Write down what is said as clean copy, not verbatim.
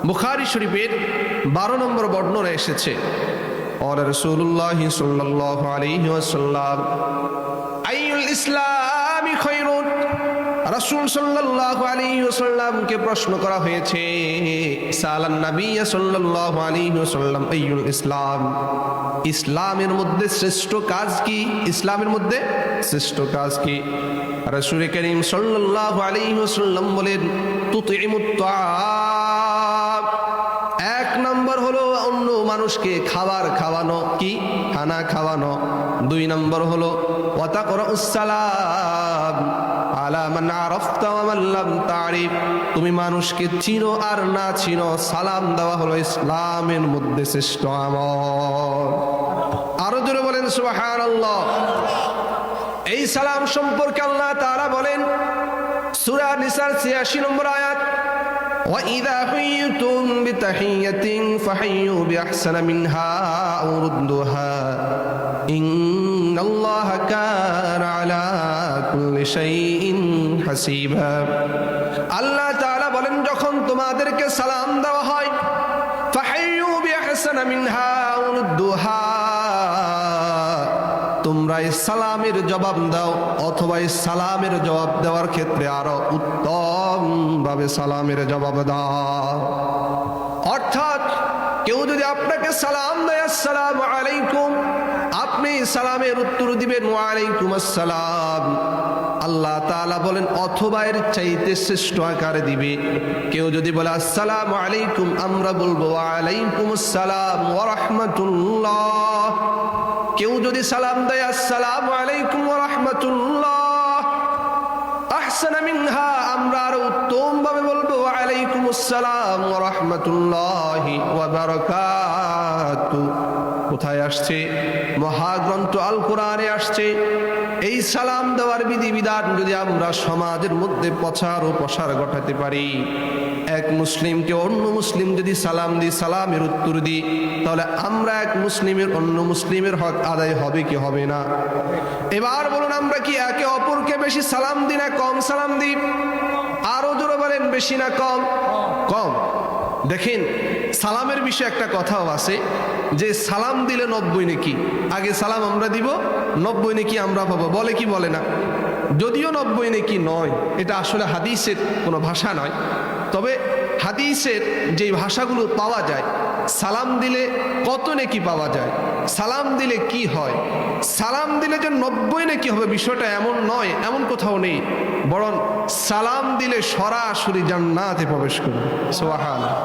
বুখারী শরীফের 12 নম্বর বর্ণনা এসেছে, قال رسول الله صلى الله عليه وسلم أي الإسلام خير। রাসূল সাল্লাল্লাহু আলাইহি ওয়াসাল্লামকে প্রশ্ন করা হয়েছে, সালান নবী সাল্লাল্লাহু আলাইহি ওয়াসাল্লাম আইয়ুল ইসলাম, ইসলামের মধ্যে শ্রেষ্ঠ কাজ কি? ইসলামের মধ্যে শ্রেষ্ঠ কাজ কি? রাসূল করিম সাল্লাল্লাহু আলাইহি ওয়াসাল্লাম বলেন, তুতিমুত তাআম, এক নম্বর হলো অন্য মানুষকে খাবার খাওয়ানো, কি খানা খাওয়ানো। 2 নম্বর হলো ওয়া তাকরাউস সালাম আলা মান আরাফতা ওয়া মান লাম তারিফ, তুমি মানুষকে চিনো আর না চিনো, সালাম দেওয়া হলো ইসলামের মধ্যে শ্রেষ্ঠ আমল। আরো জোরে বলেন সুবহানাল্লাহ। এই সালাম সম্পর্কে আল্লাহ তাআলা বলেন সূরা নিসার 86 নম্বর আয়াত, وَإِذَا حُيِّيتُم بِتَحِيَّةٍ فَحَيُّوا بِأَحْسَنَ مِنْهَا أَوْ رُدُّوهَا إِنَّ اللَّهَ كَانَ عَلَى كُلِّ شَيْءٍ حَسِيبًا। আল্লাহ তাআলা বলেন, যখন তোমাদেরকে সালাম দেওয়া হয়, فَحَيُّوا بِأَحْسَنَ مِنْهَا أَوْ رُدُّوهَا, তোমরা এই সালামের জবাব দাও অথবা এই সালামের জবাব দেওয়ার ক্ষেত্রে আরো উত্তম ভাবে সালামের জবাব দাও। অর্থাৎ কেউ যদি আপনাকে সালাম দেয় আসসালামু আলাইকুম, আপনি সালামের উত্তর দিবেন ওয়া আলাইকুম আসসালাম। আল্লাহ তাআলা বলেন অথবা এর চাইতে শ্রেষ্ঠ আকারে দিবে। কেউ যদি বলে আসসালামু আলাইকুম, আমরা বলবো ওয়া আলাইকুম আসসালাম ওয়া রাহমাতুল্লাহ। কেউ যদি সালাম দেয় আসসালামু আলাইকুম ওয়া রাহমাতুল্লাহ, আহসানা মিনহা, আমরা আরো উত্তম ভাবে বলবো ওয়া আলাইকুম আসসালাম ওয়া রাহমাতুল্লাহি ওয়া বারাকাতুহু। কোথায় আসছে? মহাগ্রন্থ আল কোরআনে আসছে। এই সালাম দেওয়ার বিধিবিধান যদি আমরা সমাজের মধ্যে প্রচার ও প্রসার ঘটাতে পারি, এক মুসলিমকে অন্য মুসলিম যদি সালাম দিই, সালামের উত্তর দিই, তাহলে আমরা এক মুসলিমের অন্য মুসলিমের হক আদায় হবে কি হবে না? এবার বলুন, আমরা কি একে অপরকে বেশি সালাম দিই না কম সালাম দিই? আরো জোরে বলেন, বেশি না কম? কম। দেখেন, সালামের বিষয়ে একটা কথাও আছে যে সালাম দিলে 90 নেকি। আগে সালাম আমরা দিব, 90 নেকি আমরা পাবো, বলে কি বলে না? যদিও 90 নেকি নয়, এটা আসলে হাদিসের কোনো ভাষা নয়, তবে হাদিসের যে ভাষাগুলো পাওয়া যায়, সালাম দিলে কত নেকি পাওয়া যায়, সালাম দিলে কি হয়, সালাম দিলে যে 90 নেকি হবে বিষয়টা এমন নয়, এমন কোথাও নেই। বরং সালাম দিলে সরাসরি জান্নাতে প্রবেশ করবে। সুবহানাল্লাহ।